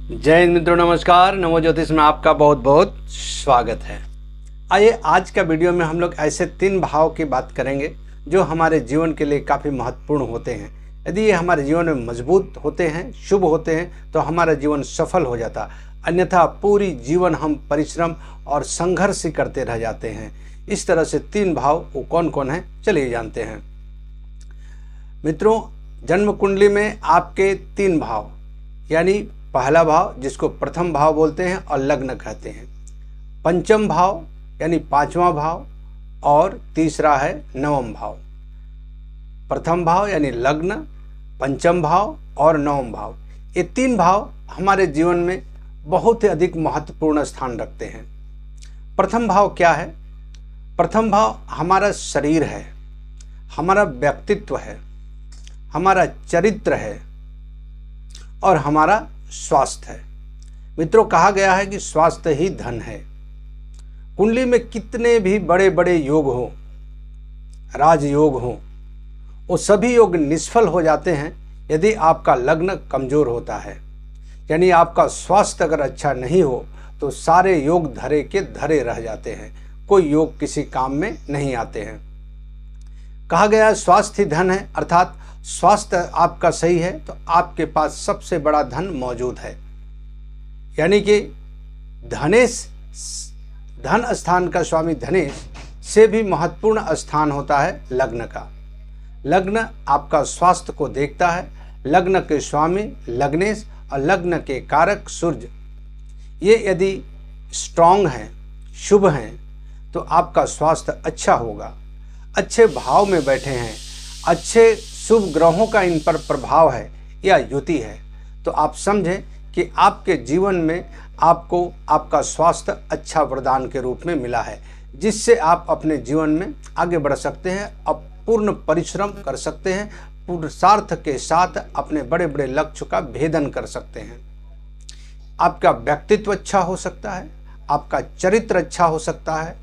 जय हिंद मित्रों, नमस्कार। नमो ज्योतिष में आपका बहुत बहुत स्वागत है। आइए आज का वीडियो में हम लोग ऐसे 3 भाव की बात करेंगे जो हमारे जीवन के लिए काफ़ी महत्वपूर्ण होते हैं। यदि ये हमारे जीवन में मजबूत होते हैं, शुभ होते हैं, तो हमारा जीवन सफल हो जाता, अन्यथा पूरी जीवन हम परिश्रम और संघर्ष ही करते रह जाते हैं। इस तरह से 3 भाव वो कौन कौन है, चलिए जानते हैं। मित्रों, जन्म कुंडली में आपके 3 भाव यानी पहला भाव जिसको प्रथम भाव बोलते हैं और लग्न कहते हैं, पंचम भाव यानी 5वां भाव, और तीसरा है नवम भाव। प्रथम भाव यानी लग्न, पंचम भाव और नवम भाव, ये 3 भाव हमारे जीवन में बहुत ही अधिक महत्वपूर्ण स्थान रखते हैं। प्रथम भाव क्या है? प्रथम भाव हमारा शरीर है, हमारा व्यक्तित्व है, हमारा चरित्र है और हमारा स्वास्थ्य है। मित्रों, कहा गया है कि स्वास्थ्य ही धन है। कुंडली में कितने भी बड़े बड़े योग हो, राजयोग हो, वो सभी योग निष्फल हो जाते हैं यदि आपका लग्न कमजोर होता है। यानी आपका स्वास्थ्य अगर अच्छा नहीं हो तो सारे योग धरे के धरे रह जाते हैं, कोई योग किसी काम में नहीं आते हैं। कहा गया स्वास्थ्य ही धन है, अर्थात स्वास्थ्य आपका सही है तो आपके पास सबसे बड़ा धन मौजूद है। यानी कि धनेश, धन स्थान का स्वामी धनेश से भी महत्वपूर्ण स्थान होता है लग्न का। लग्न आपका स्वास्थ्य को देखता है। लग्न के स्वामी लग्नेश और लग्न के कारक सूर्य, ये यदि स्ट्रांग हैं, शुभ हैं, तो आपका स्वास्थ्य अच्छा होगा। अच्छे भाव में बैठे हैं, अच्छे शुभ ग्रहों का इन पर प्रभाव है या युति है, तो आप समझें कि आपके जीवन में आपको आपका स्वास्थ्य अच्छा वरदान के रूप में मिला है, जिससे आप अपने जीवन में आगे बढ़ सकते हैं, अब पूर्ण परिश्रम कर सकते हैं, पुरुषार्थ के साथ अपने बड़े बड़े लक्ष्य का भेदन कर सकते हैं। आपका व्यक्तित्व अच्छा हो सकता है, आपका चरित्र अच्छा हो सकता है।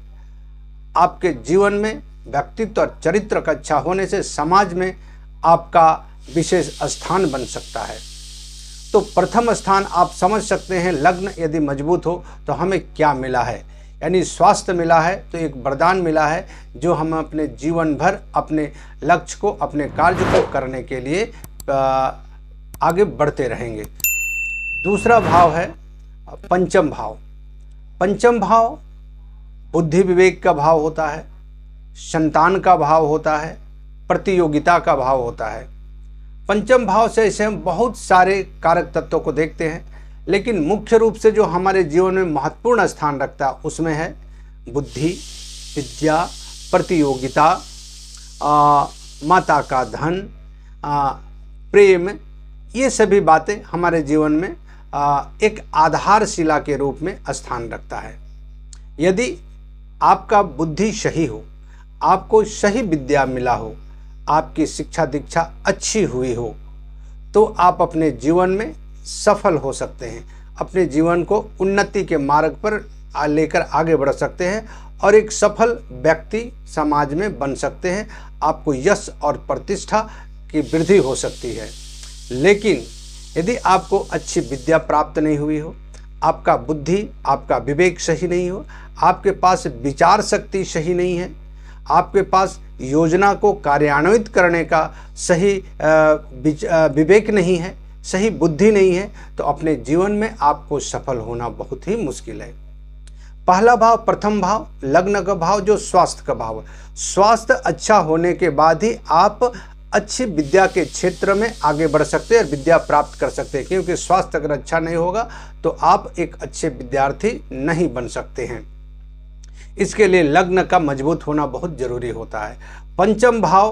आपके जीवन में व्यक्तित्व और चरित्र का अच्छा होने से समाज में आपका विशेष स्थान बन सकता है। तो प्रथम स्थान आप समझ सकते हैं, लग्न यदि मजबूत हो तो हमें क्या मिला है, यानी स्वास्थ्य मिला है, तो एक वरदान मिला है जो हम अपने जीवन भर अपने लक्ष्य को, अपने कार्य को करने के लिए आगे बढ़ते रहेंगे। दूसरा भाव है पंचम भाव। पंचम भाव बुद्धि विवेक का भाव होता है, संतान का भाव होता है, प्रतियोगिता का भाव होता है। पंचम भाव से ऐसे हम बहुत सारे कारक तत्वों को देखते हैं, लेकिन मुख्य रूप से जो हमारे जीवन में महत्वपूर्ण स्थान रखता है उसमें है बुद्धि, विद्या, प्रतियोगिता, माता का धन, प्रेम। ये सभी बातें हमारे जीवन में एक आधारशिला के रूप में स्थान रखता है। यदि आपका बुद्धि सही हो, आपको सही विद्या मिला हो, आपकी शिक्षा दीक्षा अच्छी हुई हो, तो आप अपने जीवन में सफल हो सकते हैं, अपने जीवन को उन्नति के मार्ग पर लेकर आगे बढ़ सकते हैं और एक सफल व्यक्ति समाज में बन सकते हैं। आपको यश और प्रतिष्ठा की वृद्धि हो सकती है। लेकिन यदि आपको अच्छी विद्या प्राप्त नहीं हुई हो, आपका बुद्धि, आपका विवेक सही नहीं हो, आपके पास विचार शक्ति सही नहीं है, आपके पास योजना को कार्यान्वित करने का सही विवेक नहीं है, सही बुद्धि नहीं है, तो अपने जीवन में आपको सफल होना बहुत ही मुश्किल है। पहला भाव, प्रथम भाव, लग्न का भाव जो स्वास्थ्य का भाव है। स्वास्थ्य अच्छा होने के बाद ही आप अच्छी विद्या के क्षेत्र में आगे बढ़ सकते हैं और विद्या प्राप्त कर सकते हैं, क्योंकि स्वास्थ्य अगर अच्छा नहीं होगा तो आप एक अच्छे विद्यार्थी नहीं बन सकते हैं। इसके लिए लग्न का मजबूत होना बहुत जरूरी होता है। पंचम भाव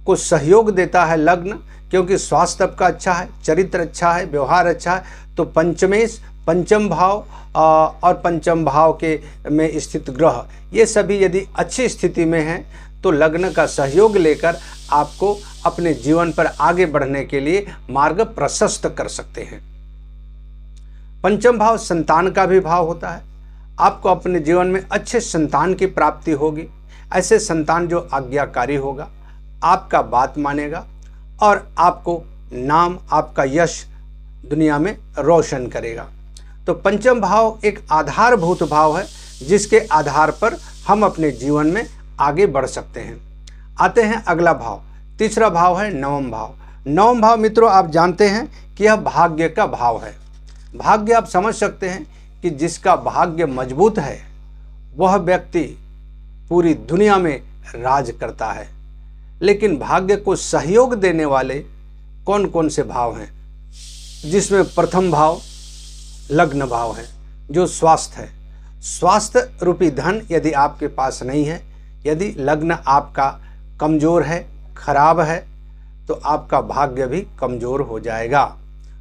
को सहयोग देता है लग्न, क्योंकि स्वास्थ्य आपका अच्छा है, चरित्र अच्छा है, व्यवहार अच्छा है, तो पंचमेश, पंचम भाव और पंचम भाव के में स्थित ग्रह, ये सभी यदि अच्छी स्थिति में हैं तो लग्न का सहयोग लेकर आपको अपने जीवन पर आगे बढ़ने के लिए मार्ग प्रशस्त कर सकते हैं। पंचम भाव संतान का भी भाव होता है। आपको अपने जीवन में अच्छे संतान की प्राप्ति होगी, ऐसे संतान जो आज्ञाकारी होगा, आपका बात मानेगा और आपको नाम, आपका यश दुनिया में रोशन करेगा। तो पंचम भाव एक आधारभूत भाव है जिसके आधार पर हम अपने जीवन में आगे बढ़ सकते हैं। आते हैं अगला भाव, तीसरा भाव है नवम भाव। नवम भाव मित्रों आप जानते हैं कि यह भाग्य का भाव है। भाग्य आप समझ सकते हैं कि जिसका भाग्य मजबूत है वह व्यक्ति पूरी दुनिया में राज करता है। लेकिन भाग्य को सहयोग देने वाले कौन कौन से भाव हैं, जिसमें प्रथम भाव लग्न भाव है जो स्वास्थ्य है। स्वास्थ्य रूपी धन यदि आपके पास नहीं है, यदि लग्न आपका कमज़ोर है, खराब है, तो आपका भाग्य भी कमज़ोर हो जाएगा।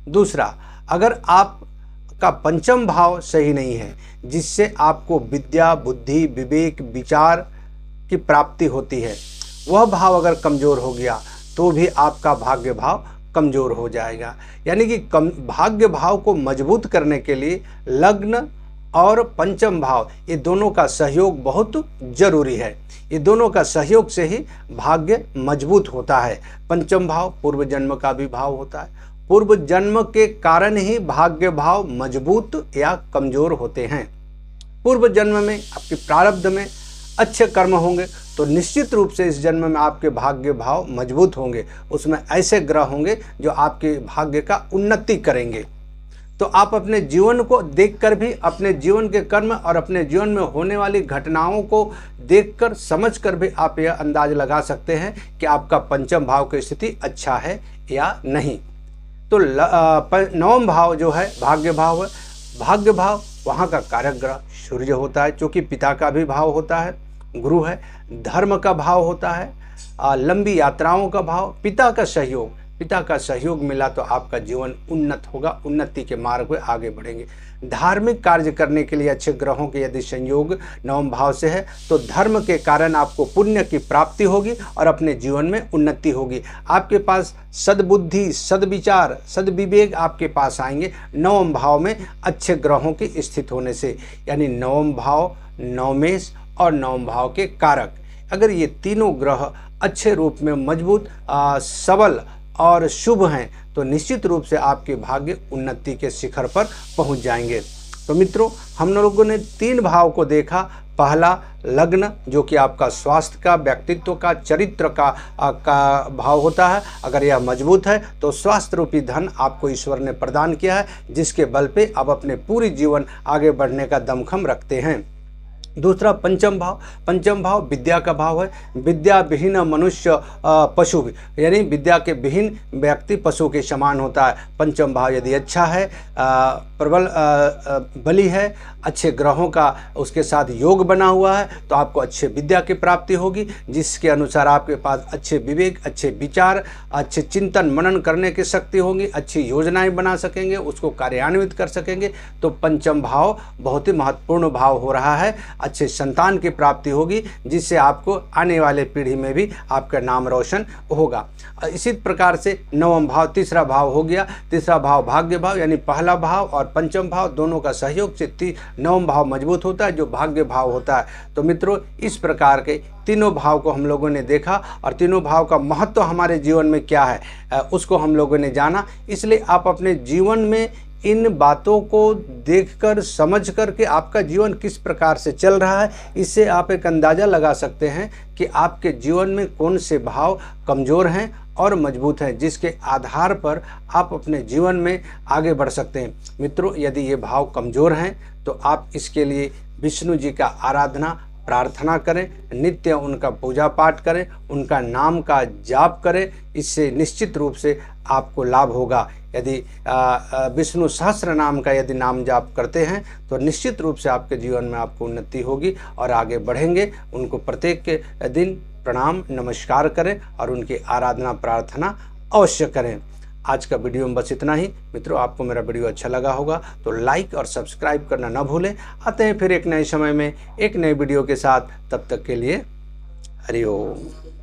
दूसरा, अगर आपका पंचम भाव सही नहीं है जिससे आपको विद्या, बुद्धि, विवेक, विचार की प्राप्ति होती है, वह भाव अगर कमज़ोर हो गया तो भी आपका भाग्य भाव कमज़ोर हो जाएगा। यानी कि भाग्य भाव को मजबूत करने के लिए लग्न और पंचम भाव ये दोनों का सहयोग बहुत जरूरी है। ये दोनों का सहयोग से ही भाग्य मजबूत होता है। पंचम भाव पूर्व जन्म का भी भाव होता है। पूर्व जन्म के कारण ही भाग्य भाव मजबूत या कमज़ोर होते हैं। पूर्व जन्म में आपके प्रारब्ध में अच्छे कर्म होंगे तो निश्चित रूप से इस जन्म में आपके भाग्य भाव मजबूत होंगे। उसमें ऐसे ग्रह होंगे जो आपके भाग्य का उन्नति करेंगे। तो आप अपने जीवन को देखकर भी, अपने जीवन के कर्म और अपने जीवन में होने वाली घटनाओं को देखकर समझकर भी आप यह अंदाज लगा सकते हैं कि आपका पंचम भाव की स्थिति अच्छा है या नहीं। तो नवम भाव जो है भाग्य भाव है। भाग्य भाव वहाँ का कारक ग्रह सूर्य होता है, जो कि पिता का भी भाव होता है, गुरु है। धर्म का भाव होता है, लंबी यात्राओं का भाव, पिता का सहयोग मिला तो आपका जीवन उन्नत होगा, उन्नति के मार्ग में आगे बढ़ेंगे। धार्मिक कार्य करने के लिए अच्छे ग्रहों के यदि संयोग नवम भाव से है तो धर्म के कारण आपको पुण्य की प्राप्ति होगी और अपने जीवन में उन्नति होगी। आपके पास सद्बुद्धि, सद्विचार, सद्विवेक आपके पास आएंगे नवम भाव में अच्छे ग्रहों की स्थित होने से। यानी नवम भाव, नवमेश और नवम भाव के कारक, अगर ये तीनों ग्रह अच्छे रूप में मजबूत, सबल और शुभ हैं तो निश्चित रूप से आपके भाग्य उन्नति के शिखर पर पहुंच जाएंगे। तो मित्रों, हम लोगों ने तीन भाव को देखा। पहला लग्न जो कि आपका स्वास्थ्य का, व्यक्तित्व का, चरित्र का भाव होता है। अगर यह मजबूत है तो स्वास्थ्य रूपी धन आपको ईश्वर ने प्रदान किया है, जिसके बल पे आप अपने पूरी जीवन आगे बढ़ने का दमखम रखते हैं। दूसरा पंचम भाव विद्या का भाव है। विद्या विहीन मनुष्य पशु, यानी विद्या के विहीन व्यक्ति पशु के समान होता है। पंचम भाव यदि अच्छा है, प्रबल बली है, अच्छे ग्रहों का उसके साथ योग बना हुआ है तो आपको अच्छे विद्या की प्राप्ति होगी, जिसके अनुसार आपके पास अच्छे विवेक, अच्छे विचार, अच्छे चिंतन मनन करने की शक्ति होगी, अच्छी योजनाएं बना सकेंगे, उसको कार्यान्वित कर सकेंगे। तो पंचम भाव बहुत ही महत्वपूर्ण भाव हो रहा है। अच्छे संतान की प्राप्ति होगी, जिससे आपको आने वाले पीढ़ी में भी आपका नाम रोशन होगा। इसी प्रकार से नवम भाव, तीसरा भाव हो गया। तीसरा भाव भाग्य भाव, यानी पहला भाव और पंचम भाव दोनों का सहयोग से नवम भाव मजबूत होता है, जो भाग्य भाव होता है। तो मित्रों, इस प्रकार के तीनों भाव को हम लोगों ने देखा और तीनों भाव का महत्व हमारे जीवन में क्या है उसको हम लोगों ने जाना। इसलिए आप अपने जीवन में इन बातों को देखकर समझ कर के आपका जीवन किस प्रकार से चल रहा है, इससे आप एक अंदाज़ा लगा सकते हैं कि आपके जीवन में कौन से भाव कमज़ोर हैं और मजबूत हैं, जिसके आधार पर आप अपने जीवन में आगे बढ़ सकते हैं। मित्रों, यदि ये भाव कमज़ोर हैं तो आप इसके लिए विष्णु जी का आराधना प्रार्थना करें, नित्य उनका पूजा पाठ करें, उनका नाम का जाप करें। इससे निश्चित रूप से आपको लाभ होगा। यदि विष्णु सहस्त्र नाम का यदि नाम जाप करते हैं तो निश्चित रूप से आपके जीवन में आपको उन्नति होगी और आगे बढ़ेंगे। उनको प्रत्येक के दिन प्रणाम नमस्कार करें और उनकी आराधना प्रार्थना अवश्य करें। आज का वीडियो में बस इतना ही। मित्रों, आपको मेरा वीडियो अच्छा लगा होगा तो लाइक और सब्सक्राइब करना न भूलें। आते हैं फिर एक नए समय में एक नए वीडियो के साथ। तब तक के लिए हरि ओम।